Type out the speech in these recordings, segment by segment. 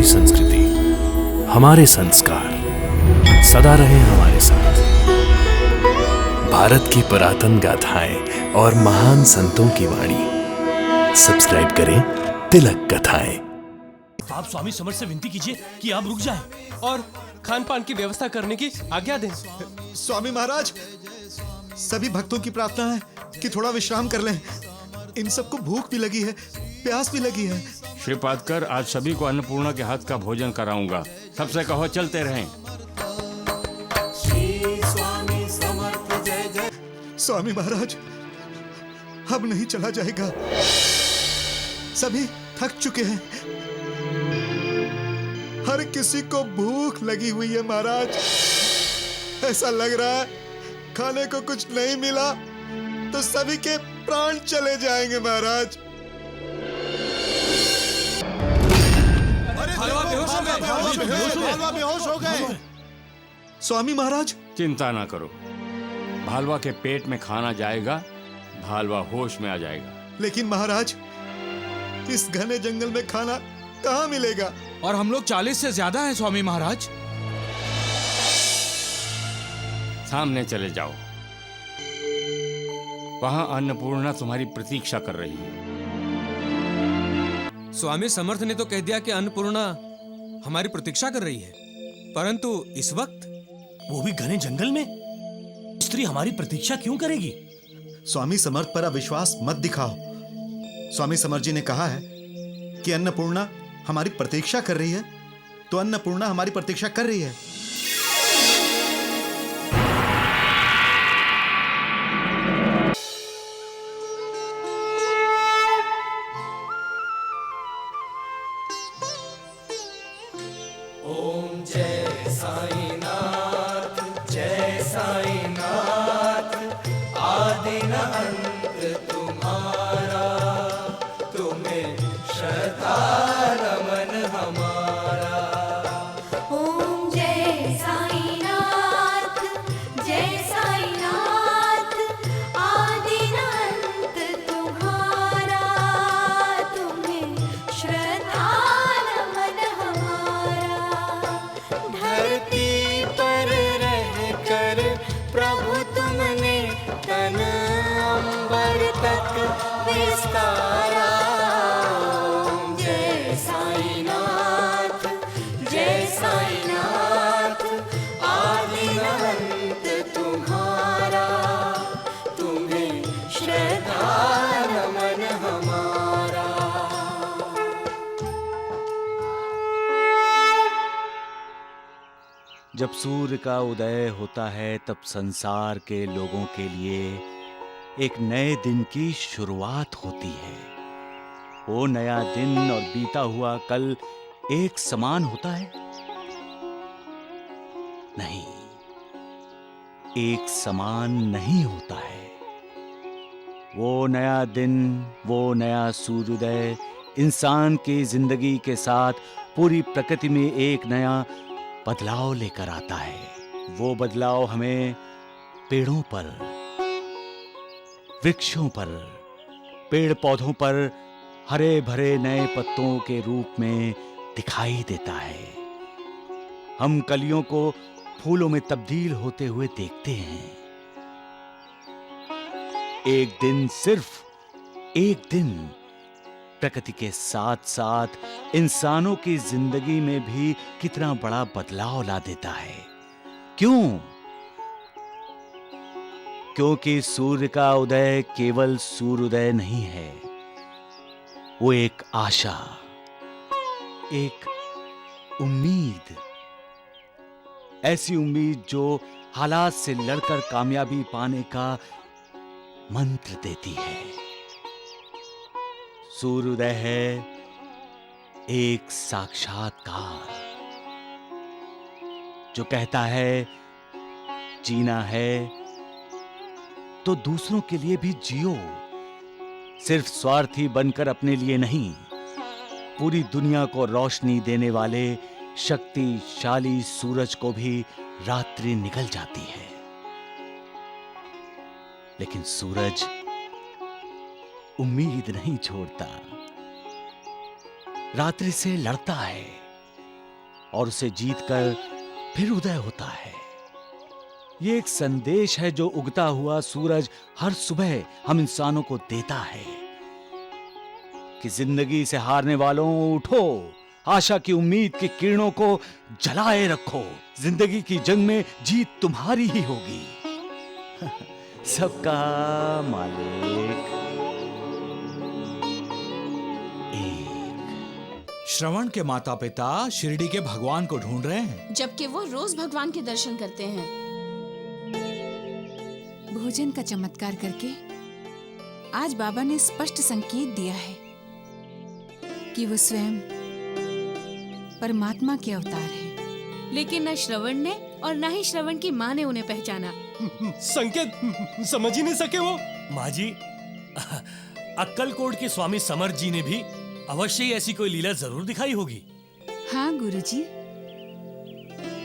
हमारी संस्कृति, हमारे संस्कार सदा रहे हमारे साथ। भारत की पुरातन गाथाएं और महान संतों की वाणी। सब्सक्राइब करें तिलक कथाएं। आप स्वामी समर्थ से विनती कीजिए कि आप रुक जाएं और खान पान की व्यवस्था करने की आज्ञा दें। स्वामी महाराज, सभी भक्तों की प्रार्थना है कि थोड़ा विश्राम कर लें। इन सबको भूख भी लगी है, प्यास भी लगी है। श्रीपाद कर, आज सभी को अन्नपूर्णा के हाथ का भोजन कराऊंगा। सबसे कहो चलते रहें। स्वामी महाराज, अब नहीं चला जाएगा। सभी थक चुके हैं। हर किसी को भूख लगी हुई है महाराज। ऐसा लग रहा है खाने को कुछ नहीं मिला तो सभी के प्राण चले जाएंगे महाराज। बेहोश हो गए। स्वामी महाराज, चिंता ना करो, भालवा के पेट में खाना जाएगा, भालवा होश में आ जाएगा। लेकिन महाराज, इस घने जंगल में खाना कहाँ मिलेगा? और हम लोग 40 से ज्यादा हैं स्वामी महाराज। सामने चले जाओ, वहां अन्नपूर्णा तुम्हारी प्रतीक्षा कर रही है। स्वामी समर्थ ने तो कह दिया कि अन्नपूर्णा हमारी प्रतीक्षा कर रही है, परंतु इस वक्त वो भी घने जंगल में स्त्री हमारी प्रतीक्षा क्यों करेगी? स्वामी समर्थ पर अविश्वास मत दिखाओ। स्वामी समर्थ जी ने कहा है कि अन्नपूर्णा हमारी प्रतीक्षा कर रही है, तो अन्नपूर्णा हमारी प्रतीक्षा कर रही है। जब सूर्य का उदय होता है तब संसार के लोगों के लिए एक नए दिन की शुरुआत होती है। वो नया दिन और बीता हुआ कल एक समान होता है? नहीं, एक समान नहीं होता है। वो नया दिन, वो नया सूर्योदय इंसान की जिंदगी के साथ पूरी प्रकृति में एक नया बदलाव लेकर आता है। वो बदलाव हमें पेड़ों पर, वृक्षों पर, पेड़ पौधों पर हरे भरे नए पत्तों के रूप में दिखाई देता है। हम कलियों को फूलों में तब्दील होते हुए देखते हैं। एक दिन, सिर्फ एक दिन प्रकृति के साथ साथ इंसानों की जिंदगी में भी कितना बड़ा बदलाव ला देता है। क्यों? क्योंकि सूर्य का उदय केवल सूर्योदय नहीं है, वो एक आशा, एक उम्मीद, ऐसी उम्मीद जो हालात से लड़कर कामयाबी पाने का मंत्र देती है। सूर्योदय है एक साक्षात्कार जो कहता है जीना है तो दूसरों के लिए भी जियो, सिर्फ स्वार्थी बनकर अपने लिए नहीं। पूरी दुनिया को रोशनी देने वाले शक्तिशाली सूरज को भी रात्रि निकल जाती है, लेकिन सूरज उम्मीद नहीं छोड़ता, रात्रि से लड़ता है, और उसे जीतकर फिर उदय होता है। ये एक संदेश है जो उगता हुआ सूरज हर सुबह हम इंसानों को देता है कि जिंदगी से हारने वालों, उठो, आशा की उम्मीद की किरणों को जलाए रखो। जिंदगी की जंग में जीत तुम्हारी ही होगी। सबका मालिक एक। श्रवण के माता पिता शिरडी के भगवान को ढूंढ रहे हैं, जबकि वो रोज भगवान के दर्शन करते हैं। भोजन का चमत्कार करके आज बाबा ने स्पष्ट संकेत दिया है कि वो स्वयं परमात्मा के अवतार हैं। लेकिन न श्रवण ने और न ही श्रवण की माँ ने उन्हें पहचाना। संकेत समझ ही नहीं सके वो। माँ जी, अक्कलकोट के स्वामी समर्थ जी ने भी अवश्य ही ऐसी कोई लीला जरूर दिखाई होगी। हाँ गुरुजी,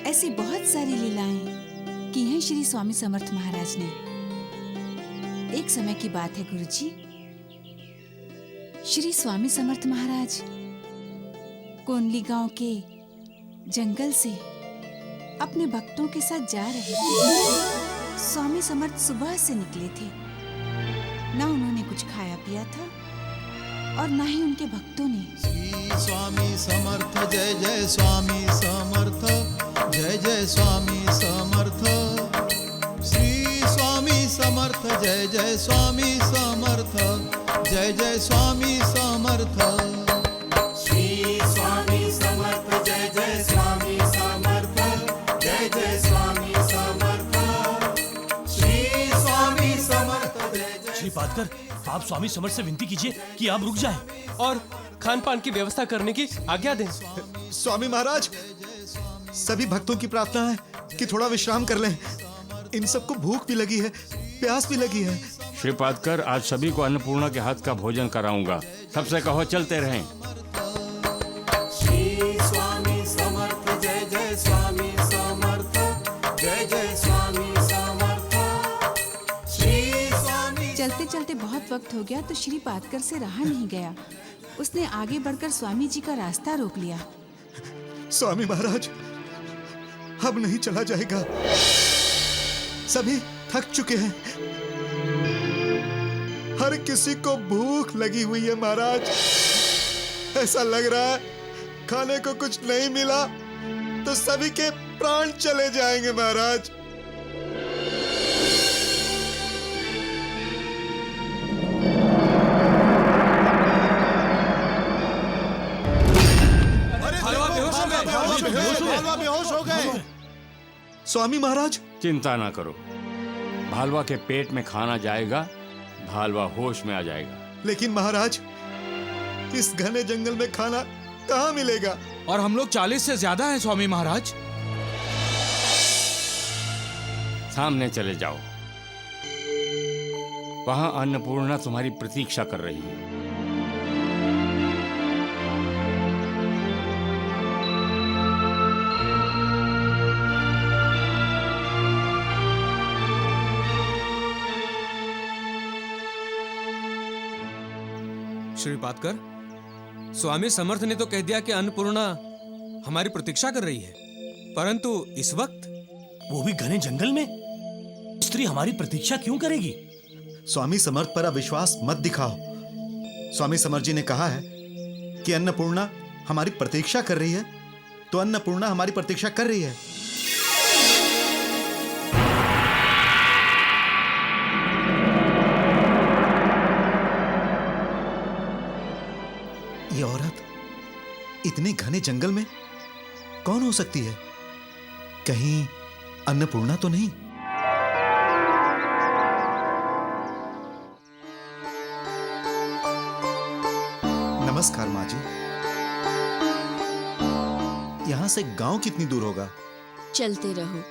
ऐसी बहुत सारी लीलाएं की हैं श्री स्वामी समर्थ महाराज ने। एक समय की बात है गुरुजी, श्री स्वामी समर्थ महाराज कोनली गांव के जंगल से अपने भक्तों के साथ जा रहे थे। स्वामी समर्थ सुबह से निकले थे। ना उन्होंने कुछ खाया पिया था और ना ही उनके भक्तों ने। श्री स्वामी समर्थ जय जय स्वामी समर्थ, जय जय स्वामी समर्थ। श्री स्वामी समर्थ जय जय स्वामी समर्थ, जय जय स्वामी समर्थ। श्री स्वामी समर्थ जय जय स्वामी समर्थ, जय जय स्वामी समर्थ। श्री स्वामी समर्थ जय जय। श्री पादकर, आप स्वामी समर्थ से विनती कीजिए कि आप रुक जाएं और खान पान की व्यवस्था करने की आज्ञा दें। स्वामी महाराज, सभी भक्तों की प्रार्थना है कि थोड़ा विश्राम कर लें। इन सबको भूख भी लगी है, प्यास भी लगी है। श्री पादकर, आज सभी को अन्नपूर्णा के हाथ का भोजन कराऊंगा। सबसे कहो चलते रहें। श्री स्वामी समर्थ जय जय स्वामी समर्थ, जय जय स्वामी समर्थ। श्री स्वामी। चलते चलते बहुत वक्त हो गया तो श्री पादकर से रहा नहीं गया। उसने आगे बढ़कर स्वामी जी का रास्ता रोक लिया। स्वामी महाराज, अब नहीं चला जाएगा। सभी थक चुके हैं। हर किसी को भूख लगी हुई है महाराज। ऐसा लग रहा है खाने को कुछ नहीं मिला तो सभी के प्राण चले जाएंगे महाराज। बेहोश हो गए। स्वामी महाराज, चिंता ना करो, भालवा के पेट में खाना जाएगा, भालवा होश में आ जाएगा। लेकिन महाराज, इस घने जंगल में खाना कहाँ मिलेगा? और हम लोग 40 से ज्यादा हैं स्वामी महाराज। सामने चले जाओ, वहां अन्नपूर्णा तुम्हारी प्रतीक्षा कर रही है। श्री पादकर, स्वामी समर्थ ने तो कह दिया कि अन्नपूर्णा हमारी प्रतीक्षा कर रही है, परंतु इस वक्त वो भी घने जंगल में स्त्री हमारी प्रतीक्षा क्यों करेगी? स्वामी समर्थ पर अविश्वास मत दिखाओ। स्वामी समर्थ जी ने कहा है कि अन्नपूर्णा हमारी प्रतीक्षा कर रही है, तो अन्नपूर्णा हमारी प्रतीक्षा कर रही है। ये औरत इतने घने जंगल में कौन हो सकती है? कहीं अन्नपूर्णा तो नहीं? नमस्कार माँ जी। यहाँ से गांव कितनी दूर होगा? चलते रहो,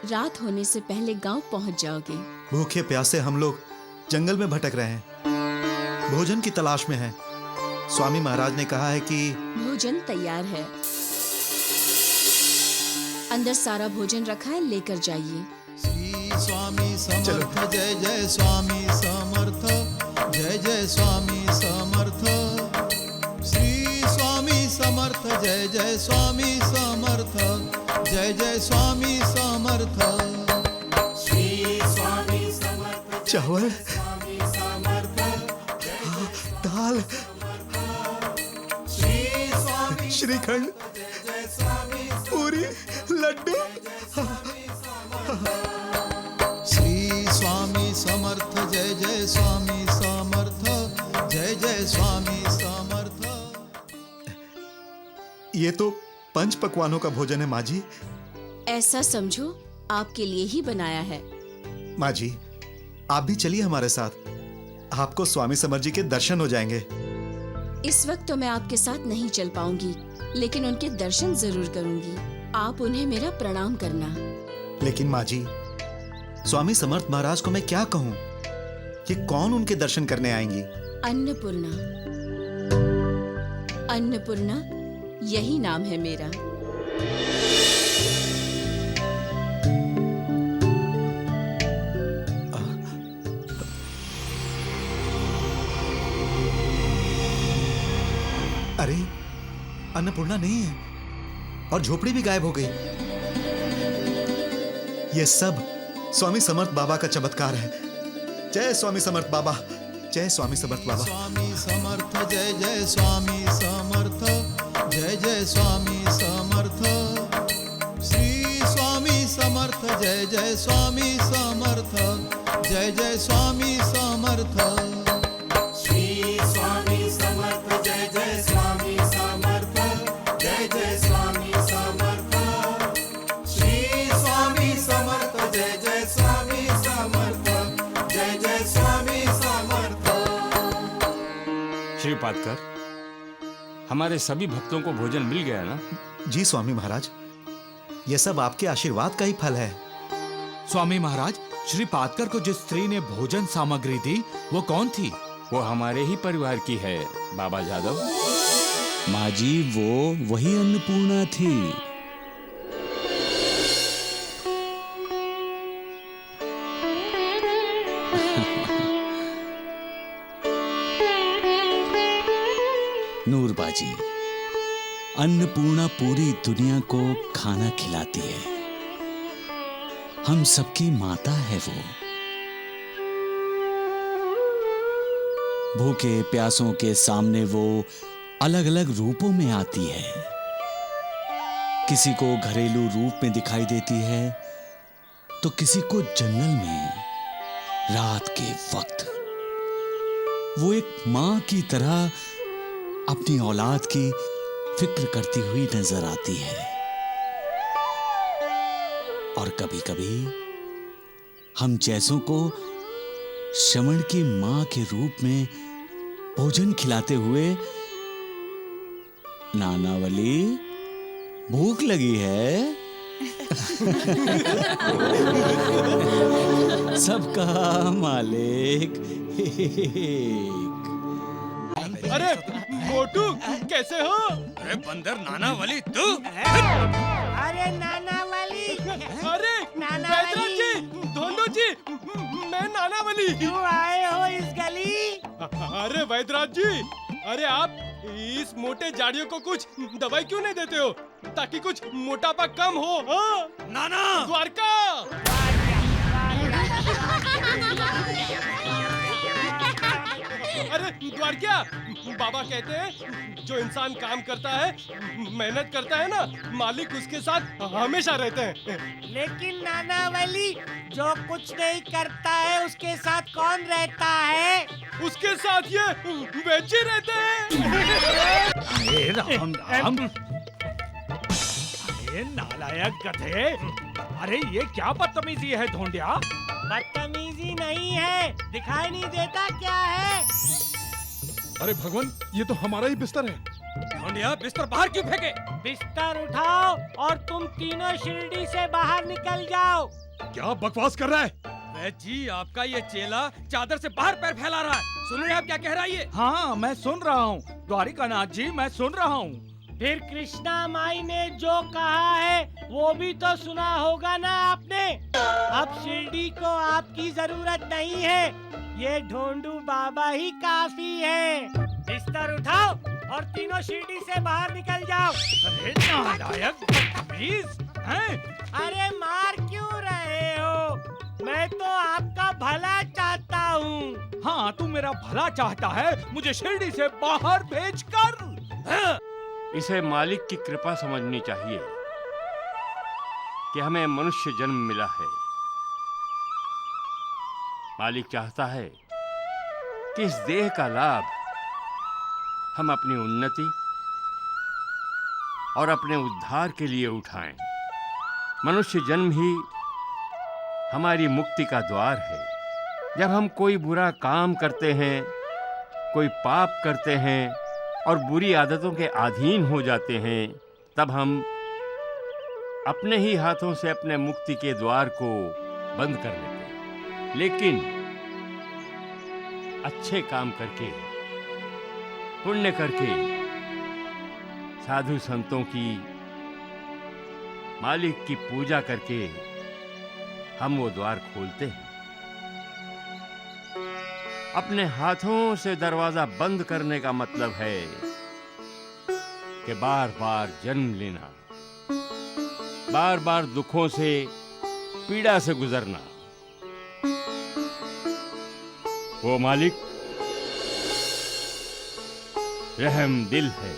रात होने से पहले गांव पहुंच जाओगे। भूखे प्यासे हम लोग जंगल में भटक रहे हैं, भोजन की तलाश में हैं। स्वामी महाराज ने कहा है कि भोजन तैयार है, अंदर सारा भोजन रखा है, लेकर जाइए। श्री स्वामी समर्थ जय जय स्वामी समर्थ, जय जय स्वामी समर्थ। श्री स्वामी समर्थ जय जय स्वामी समर्थ, जय जय स्वामी समर्थ। श्री स्वामी समर्थ, चावल, स्वामी समर्थ, दाल, श्री स्वामी, श्रीखंड, पूरी, लड्डू। श्री स्वामी समर्थ, जय जय स्वामी समर्थ, जय जय स्वामी समर्थ। ये तो पंच पकवानों का भोजन है माँ जी। ऐसा समझो आपके लिए ही बनाया है। माँ जी, आप भी चलिए हमारे साथ, आपको स्वामी समर्थ जी के दर्शन हो जाएंगे। इस वक्त तो मैं आपके साथ नहीं चल पाऊंगी, लेकिन उनके दर्शन जरूर करूंगी। आप उन्हें मेरा प्रणाम करना। लेकिन माँ जी, स्वामी समर्थ महाराज को मैं क्या कहूँ? ये कौन उनके दर्शन करने आएंगी? अन्नपूर्णा। अन्नपूर्णा यही नाम है मेरा। अरे, अन्नपूर्णा नहीं है और झोपड़ी भी गायब हो गई। ये सब स्वामी समर्थ बाबा का चमत्कार है। जय स्वामी समर्थ बाबा, जय स्वामी समर्थ बाबा। स्वामी समर्थ, जय जय स्वामी समर्थ, जय जय स्वामी समर्थ। श्री स्वामी समर्थ, जय जय स्वामी समर्थ, जय जय स्वामी समर्थ। श्री स्वामी समर्थ, जय जय स्वामी समर्थ, जय जय स्वामी समर्थ। श्री स्वामी समर्थ, जय जय स्वामी समर्थ, जय जय स्वामी समर्थ। श्रीपाद कर, हमारे सभी भक्तों को भोजन मिल गया ना? जी स्वामी महाराज, यह सब आपके आशीर्वाद का ही फल है। स्वामी महाराज, श्री पादकर को जिस स्त्री ने भोजन सामग्री दी वो कौन थी? वो हमारे ही परिवार की है बाबा जादव। माँ जी, वो वही अन्नपूर्णा थी। नूरबाजी, अन्नपूर्णा पूरी दुनिया को खाना खिलाती है। हम सबकी माता है वो। भूखे प्यासों के सामने वो अलग अलग रूपों में आती है। किसी को घरेलू रूप में दिखाई देती है तो किसी को जंगल में रात के वक्त। वो एक मां की तरह अपनी औलाद की फिक्र करती हुई नजर आती है। और कभी कभी हम जैसों को श्रवण की मां के रूप में भोजन खिलाते हुए, नानावली भूख लगी है? सबका मालिक। अरे मोटू, कैसे हो? अरे बंदर नानावली तू? अरे नानावली, अरे बैद्यनाथ जी, धोंडू जी, मैं नानावली। क्यों आए हो इस गली? अरे बैद्यनाथ जी, अरे आप इस मोटे जाड़ियों को कुछ दवाई क्यों नहीं देते हो ताकि कुछ मोटापा कम हो? हाँ? नाना द्वारका। अरे द्वारका, बाबा कहते हैं जो इंसान काम करता है, मेहनत करता है ना, मालिक उसके साथ हमेशा रहते हैं। लेकिन नानावली, जो कुछ नहीं करता है उसके साथ कौन रहता है? उसके साथ ये वैद्य रहते हैं। अरे राम राम, अरे नालायक गधे, अरे ये क्या बदतमीजी है ढोंडिया? बदतमीजी नहीं है, दिखाई नहीं देता क्या है? अरे भगवान, ये तो हमारा ही बिस्तर है। ढोंडिया, बिस्तर बाहर क्यों फेंके? बिस्तर उठाओ और तुम तीनों शिरडी से बाहर निकल जाओ। क्या बकवास कर रहा है? वैद्य जी, आपका ये चेला चादर से बाहर पैर फैला रहा है। सुन रहे हैं आप क्या कह रहा है ये? हाँ, मैं सुन रहा हूँ द्वारिकानाथ जी, मैं सुन रहा हूँ। फिर कृष्णा माई ने जो कहा है वो भी तो सुना होगा ना आपने। अब शिरडी को आपकी जरूरत नहीं है, ये ढोंडू बाबा ही काफी है। बिस्तर उठाओ और तीनों शिरडी से बाहर निकल जाओ। अरे नालायक बदतमीज हैं? अरे मार क्यों रहे हो? मैं तो आपका भला चाहता हूँ। हाँ, तू मेरा भला चाहता है, मुझे शिरडी से बाहर भेजकर। हाँ? इसे मालिक की कृपा समझनी चाहिए कि हमें मनुष्य जन्म मिला है। मालिक चाहता है कि इस देह का लाभ हम अपनी उन्नति और अपने उद्धार के लिए उठाएं। मनुष्य जन्म ही हमारी मुक्ति का द्वार है। जब हम कोई बुरा काम करते हैं, कोई पाप करते हैं और बुरी आदतों के अधीन हो जाते हैं, तब हम अपने ही हाथों से अपने मुक्ति के द्वार को बंद कर लेते हैं। लेकिन अच्छे काम करके, पुण्य करके, साधु संतों की, मालिक की पूजा करके हम वो द्वार खोलते हैं। अपने हाथों से दरवाजा बंद करने का मतलब है कि बार बार जन्म लेना, बार बार दुखों से, पीड़ा से गुजरना। वो मालिक रहम दिल है।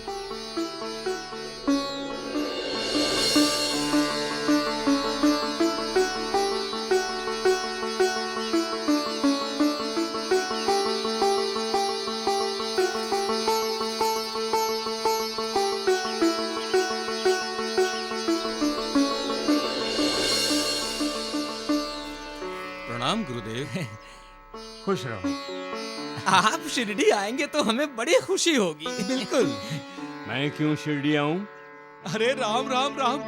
प्रणाम गुरुदेव। खुश रहो। आप शिरडी आएंगे तो हमें बड़ी खुशी होगी। बिल्कुल। मैं क्यों शिरडी आऊं? अरे राम राम राम,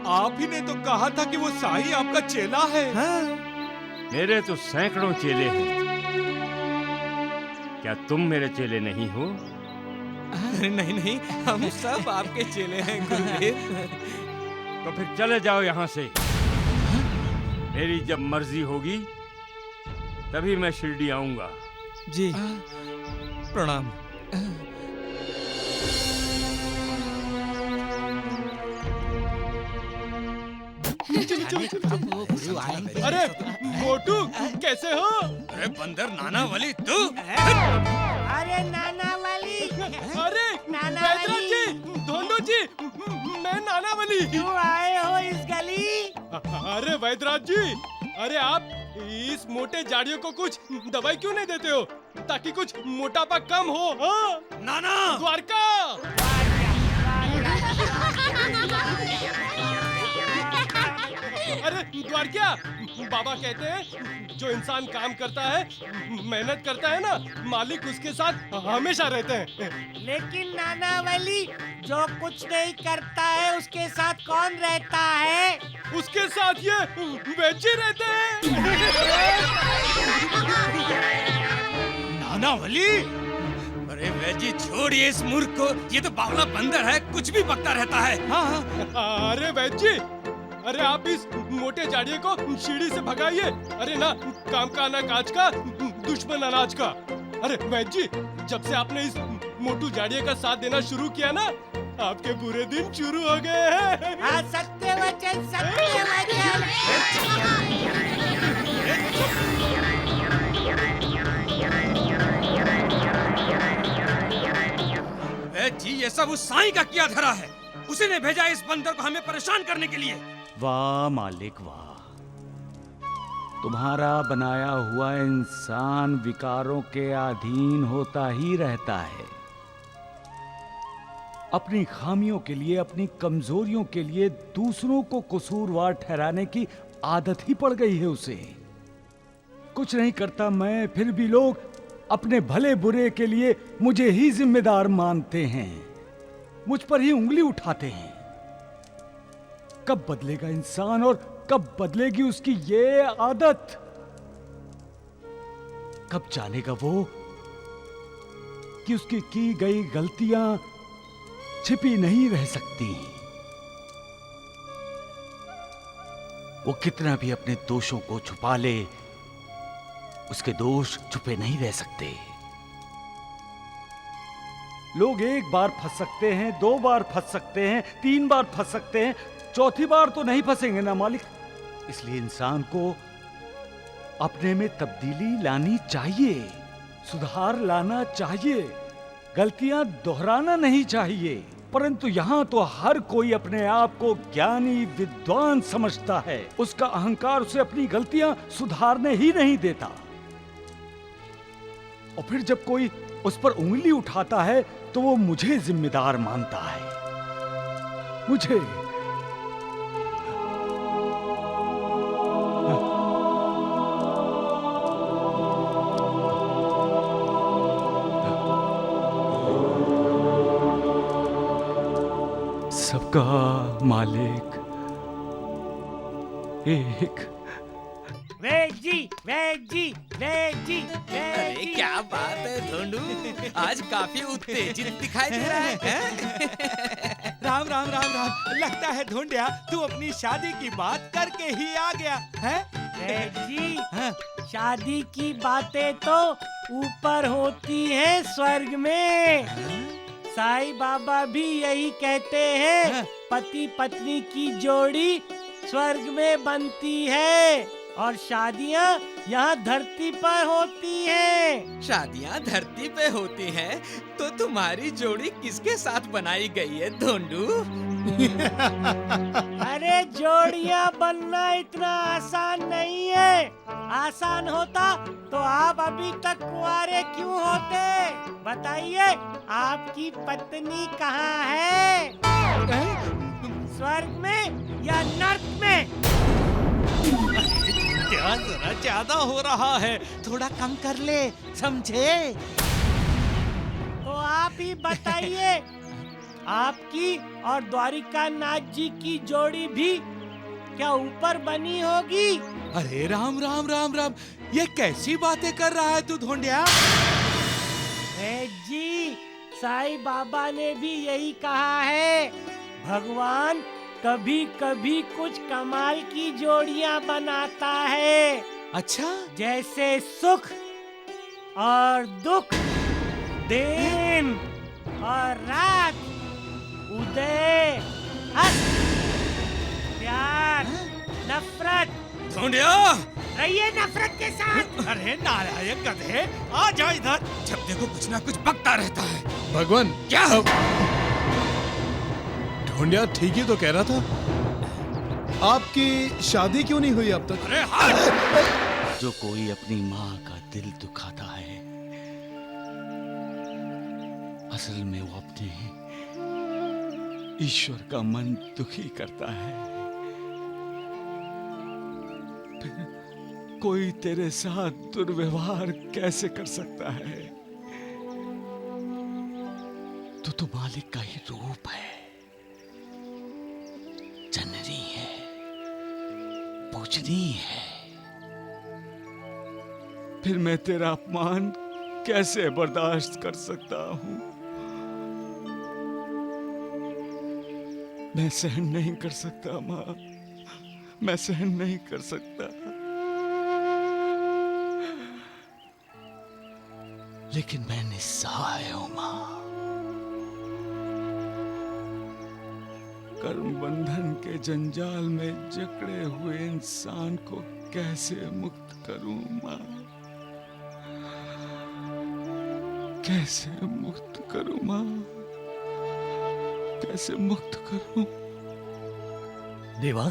आप ही ने तो कहा था कि वो साईं आपका चेला है। हाँ। मेरे तो सैकड़ों चेले हैं। क्या तुम मेरे चेले नहीं हो? अरे नहीं नहीं, हम सब आपके चेले हैं गुरुदेव। तो फिर चले जाओ यहाँ से। मेरी जब मर्जी होगी तभी मैं शिरडी आऊंगा। जी प्रणाम। अरे मोटू, कैसे हो? अरे बंदर नाना वाली तू। अरे नाना वाली। अरे नाना बैदराज वाली। जी, धोंडो जी, मैं नाना वाली। क्यों आए हो इस गली? अरे वैद्यराज जी, अरे आप इस मोटे जाड़ियों को कुछ दवाई क्यों नहीं देते हो ताकि कुछ मोटापा कम हो? हाँ? नाना द्वारका। अरे द्वारका, बाबा कहते हैं जो इंसान काम करता है, मेहनत करता है ना, मालिक उसके साथ हमेशा रहते हैं। लेकिन नाना वाली, जो कुछ नहीं करता है उसके साथ कौन रहता है? उसके साथ ये बेचे रहते हैं। नाना वाली। अरे वैजी छोड़िए इस मूर्ख को, ये तो बावला बंदर है, कुछ भी बकता रहता है। हाँ। अरे वैद्य जी, अरे आप इस मोटे जाड़िए को सीढ़ी से भगाइए। अरे ना काम का ना काज का, दुश्मन अनाज का। अरे वैद्य जी, जब से आपने इस मोटू जाड़िए का साथ देना शुरू किया ना, आपके बुरे दिन शुरू हो गए हैं। हाँ, सत्य वचन, सत्य वचन। जी ये सब उस साईं का किया धरा है। उसी ने भेजा इस बंदर को हमें परेशान करने के लिए। वाह मालिक वाह, तुम्हारा बनाया हुआ इंसान विकारों के अधीन होता ही रहता है। अपनी खामियों के लिए, अपनी कमजोरियों के लिए दूसरों को कसूरवार ठहराने की आदत ही पड़ गई है उसे। कुछ नहीं करता मैं, फिर भी लोग अपने भले बुरे के लिए मुझे ही जिम्मेदार मानते हैं, मुझ पर ही उंगली उठाते हैं। कब बदलेगा इंसान और कब बदलेगी उसकी ये आदत? कब जानेगा वो कि उसकी की गई गलतियां छिपी नहीं रह सकती। वो कितना भी अपने दोषों को छुपा ले, उसके दोष छुपे नहीं रह सकते। लोग एक बार फंस सकते हैं, 2 बार फंस सकते हैं, 3 बार फंस सकते हैं, चौथी बार तो नहीं फंसेंगे ना मालिक। इसलिए इंसान को अपने में तब्दीली लानी चाहिए, सुधार लाना चाहिए, गलतियां दोहराना नहीं चाहिए। परंतु यहाँ तो हर कोई अपने आप को ज्ञानी विद्वान समझता है। उसका अहंकार उसे अपनी गलतियां सुधारने ही नहीं देता। और फिर जब कोई उस पर उंगली उठाता है तो वो मुझे जिम्मेदार मानता है। मुझे सबका मालिक एक। वेद जी, वेद जी, वेद जी, वेद जी। क्या बात है ढोंडू, आज काफी उत्तेजित दिखाई दे रहा है। राम राम राम राम। लगता है ढोंडिया तू अपनी शादी की बात करके ही आ गया है। वेद जी, शादी की बातें तो ऊपर होती हैं स्वर्ग में। साईं बाबा भी यही कहते हैं, पति पत्नी की जोड़ी स्वर्ग में बनती है और शादियाँ यहाँ धरती पर होती हैं। शादियाँ धरती पे होती हैं, तो तुम्हारी जोड़ी किसके साथ बनाई गई है ढोंडू? अरे जोड़ियाँ बनना इतना आसान नहीं है। आसान होता तो आप अभी तक कुंवारे क्यों होते? बताइए, आपकी पत्नी कहाँ है? स्वर्ग में या नर्क में? क्या जरा ज्यादा हो रहा है, थोड़ा कम कर ले, समझे? तो आप ही बताइए, आपकी और द्वारिका नाथ जी की जोड़ी भी क्या ऊपर बनी होगी? अरे राम राम राम राम, ये कैसी बातें कर रहा है तू ढोंडिया? जी, साईं बाबा ने भी यही कहा है, भगवान कभी कभी कुछ कमाल की जोड़ियां बनाता है। अच्छा, जैसे सुख और दुख, दिन और रात, उदय अस्त, प्यार नफरत। ढोंडिया, रहिए नफरत के साथ। अरे नारायण गधे, आ जा इधर। जब देखो कुछ ना कुछ बकता रहता है। भगवान, क्या? ढोंडिया ठीक ही तो कह रहा था। आपकी शादी क्यों नहीं हुई अब तक? अरे हाँ। जो कोई अपनी माँ का दिल दुखाता है, असल में वो अपने ईश्वर का मन दुखी करता है। कोई तेरे साथ दुर्व्यवहार कैसे कर सकता है? तू तो मालिक का ही रूप है, जननी है, पूजनी है। फिर मैं तेरा अपमान कैसे बर्दाश्त कर सकता हूं? मैं सहन नहीं कर सकता माँ, मैं सहन नहीं कर सकता। लेकिन मैं निस्सहाय हूं माँ। कर्म बंधन के जंजाल में जकड़े हुए इंसान को कैसे मुक्त करूं माँ? कैसे मुक्त करूं माँ? कैसे मुक्त करूं? देवा,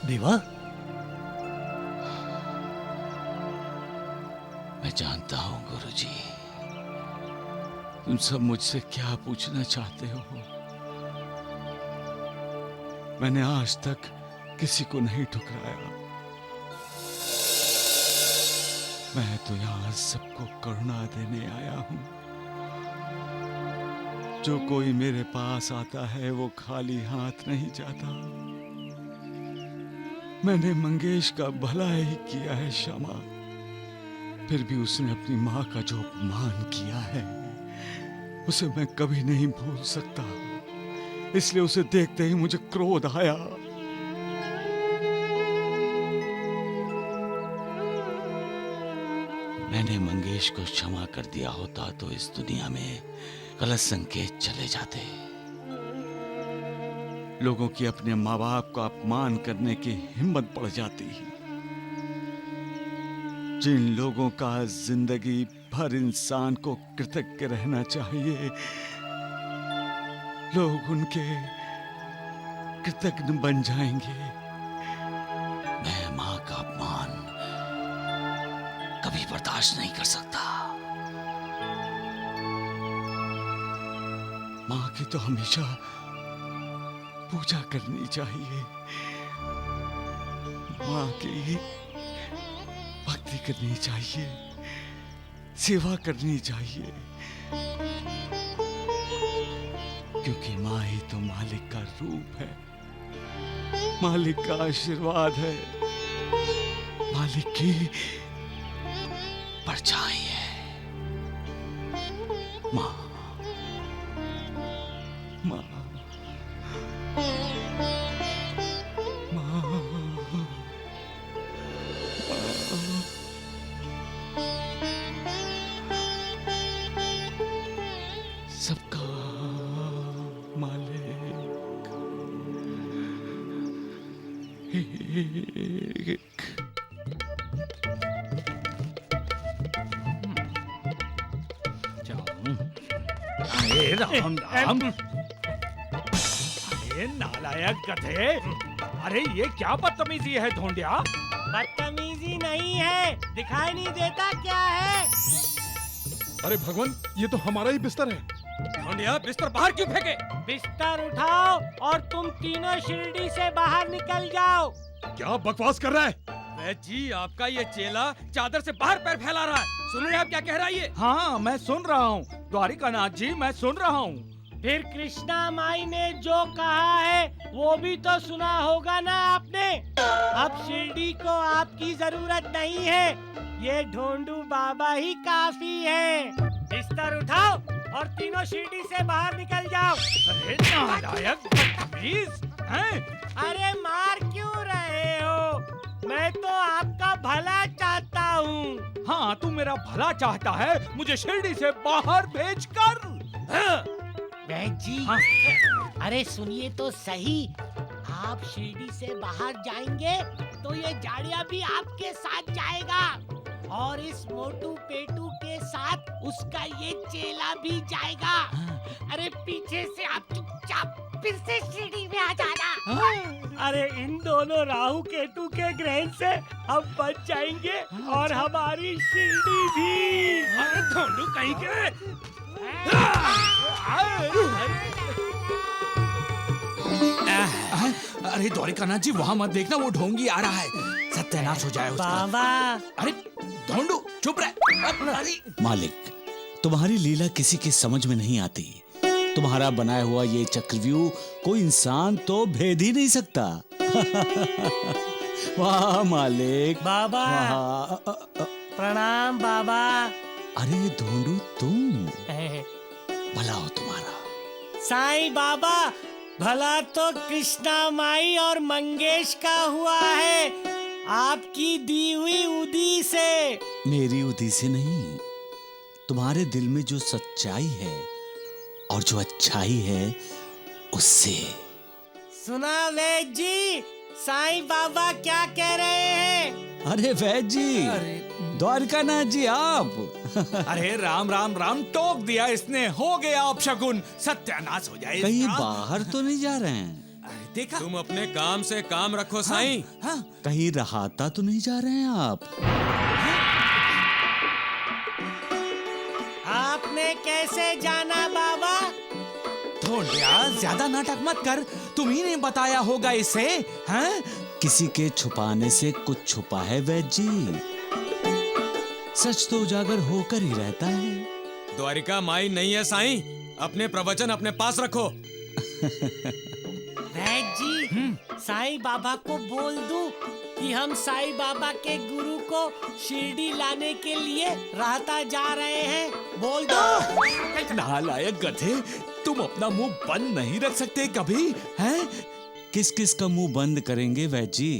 देवा, मैं जानता हूं गुरुजी, तुम सब मुझसे क्या पूछना चाहते हो। मैंने आज तक किसी को नहीं ठुकराया। मैं तो यहाँ सबको करुणा देने आया हूं। जो कोई मेरे पास आता है वो खाली हाथ नहीं जाता। मैंने मंगेश का भला ही किया है श्यामा, फिर भी उसने अपनी माँ का जो अपमान किया है उसे मैं कभी नहीं भूल सकता। इसलिए उसे देखते ही मुझे क्रोध आया। मैंने मंगेश को क्षमा कर दिया होता तो इस दुनिया में गलत संकेत चले जाते। लोगों की अपने माँ बाप का अपमान करने की हिम्मत बढ़ जाती। जिन लोगों का जिंदगी भर इंसान को कृतज्ञ रहना चाहिए, लोग उनके कृतज्ञ बन जाएंगे। मैं माँ का अपमान कभी बर्दाश्त नहीं कर सकता। माँ की तो हमेशा पूजा करनी चाहिए, माँ की भक्ति करनी चाहिए, सेवा करनी चाहिए, क्योंकि माँ ही तो मालिक का रूप है, मालिक का आशीर्वाद है, मालिक की परछाई है। माँ, माँ, सबका मालिक एक। अरे राम राम। अरे नालायक गधे, अरे ये क्या बदतमीजी है ढोंडिया? बदतमीजी नहीं है, दिखाई नहीं देता क्या है? अरे भगवान, ये तो हमारा ही बिस्तर है। ढोंडिया, बिस्तर बाहर क्यों फेंके? बिस्तर उठाओ और तुम तीनों शिरडी से बाहर निकल जाओ। क्या बकवास कर रहा है? वैद्य जी, आपका ये चेला चादर से बाहर पैर फैला रहा है। सुन रहे हैं आप क्या कह रहा है ये? हाँ, मैं सुन रहा हूँ द्वारिकानाथ जी, मैं सुन रहा हूँ। फिर कृष्णा माई ने जो कहा है वो भी तो सुना होगा ना आपने। अब शिरडी को आपकी जरूरत नहीं है, ये ढोंडू बाबा ही काफी है। बिस्तर उठाओ और तीनों शिरडी से बाहर निकल जाओ। अरे नालायक बदतमीज हैं? अरे मार क्यों रहे हो? मैं तो आपका भला चाहता हूँ। हाँ, तू मेरा भला चाहता है, मुझे शिरडी से बाहर भेजकर। हाँ। वैद्य जी, अरे सुनिए तो सही, आप शिरडी से बाहर जाएंगे तो ये जाड़िया भी आपके साथ जाएगा और इस मोटू पेटू के साथ उसका ये चेला भी जाएगा। अरे पीछे से आप चुपचाप फिर से शिरडी में आ जाना। अरे इन दोनों राहु केतु के ग्रहण से हम बच जाएंगे और हमारी शिरडी भी। अरे ढोंडू कहीं के। अरे द्वारिकानाथ जी, वहाँ मत देखना, वो ढोंगी आ रहा है, सत्यानाश हो जाए उसका। बाबा, अरे ढोंडू चुप रह। मालिक, तुम्हारी लीला किसी की समझ में नहीं आती। तुम्हारा बनाया हुआ ये चक्रव्यूह कोई इंसान तो भेद ही नहीं सकता। वाह मालिक। बाबा, प्रणाम बाबा। अरे ढोंडू, तुम भला हो तुम्हारा। साईं बाबा, भला तो कृष्णा माई और मंगेश का हुआ है, आपकी दी हुई उदी से। मेरी उदी से नहीं, तुम्हारे दिल में जो सच्चाई है और जो अच्छाई है उससे। सुना वैद्य जी, साईं बाबा क्या कह रहे हैं? अरे वैद्य जी, द्वारकानाथ जी आप। अरे राम राम राम, टोक दिया इसने, हो गया अपशगुन, सत्यानाश हो जाए। कहीं बाहर तो नहीं जा रहे हैं? देखा? तुम अपने काम से काम रखो साईं। हाँ? कहीं रहाता तो नहीं जा रहे हैं आप? आपने कैसे जाना बाबा? ढोंडिया, ज्यादा नाटक मत कर, तुम ही ने बताया होगा इसे। हैं? किसी के छुपाने से कुछ छुपा है वैद्य जी, सच तो उजागर होकर ही रहता है। द्वारिका माई नहीं है साईं, अपने प्रवचन अपने पास रखो। वैद्य जी, साईं बाबा को बोल दूं कि हम साईं बाबा के गुरु को शिरडी लाने के लिए राहता जा रहे हैं, बोल दो। नालायक गधे, तुम अपना मुंह बंद नहीं रख सकते कभी? हैं? किस किस का मुंह बंद करेंगे वैद्य जी?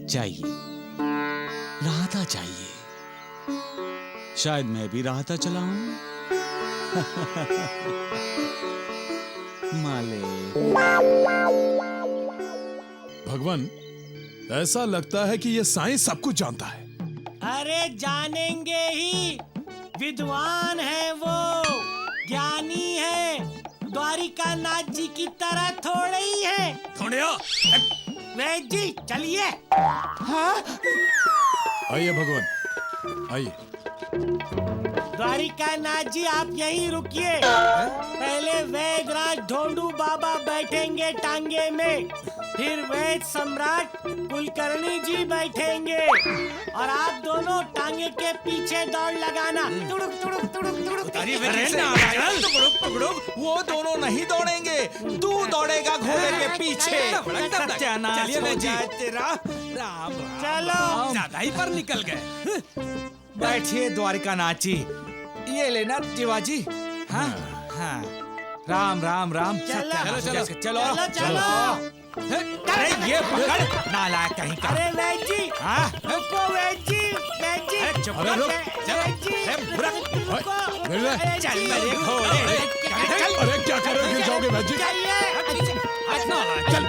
चाहिए, राहता चाहिए, शायद मैं भी राहता चला हूं। माले भगवान, ऐसा लगता है कि ये साईं सब कुछ जानता है। अरे जानेंगे ही, विद्वान है वो, ज्ञानी है, द्वारिका नाथ जी की तरह थोड़े ही है। थोड़े हो? वैद्य जी चलिए। हाँ? आइए भगवान, आइए। द्वारिका नाथ जी आप यहीं रुकिए। पहले वैद्यराज ढोंडू बाबा बैठेंगे टांगे में, फिर वैद्य सम्राट कुलकर्णी जी बैठेंगे और आप दोनों टांगे के पीछे दौड़ लगाना। तुड़ुक तुड़ुक तुड़ुक तुड़ुक। अरे नारायण, टुकड़ुक टुकड़ुक, वो दोनों नहीं दौड़ेंगे, तू दौड़ेगा घोड़े के पीछे। सत्यानाश चलिए हो वैद्य जी। जाए तेरा। राम राम चलो। ज्यादा ही पर निकल गए। बैठिए द्वारिका नाथ जी, ये लेना जीवाजी। हाँ हाँ, राम राम राम। चलो, चलो चलो चलो, चलो। अरे ये पकड़, नालायक कहीं का। अरे वैद्य जी, हाँ? रुको वैद्य जी, वैद्य जी। अरे चुप अरे रुक। वैद्य जी, रुको। चल मेरे घोड़े। अरे क्या कर रहे हो, गिर जाओगे वैद्य जी। चलिए। चल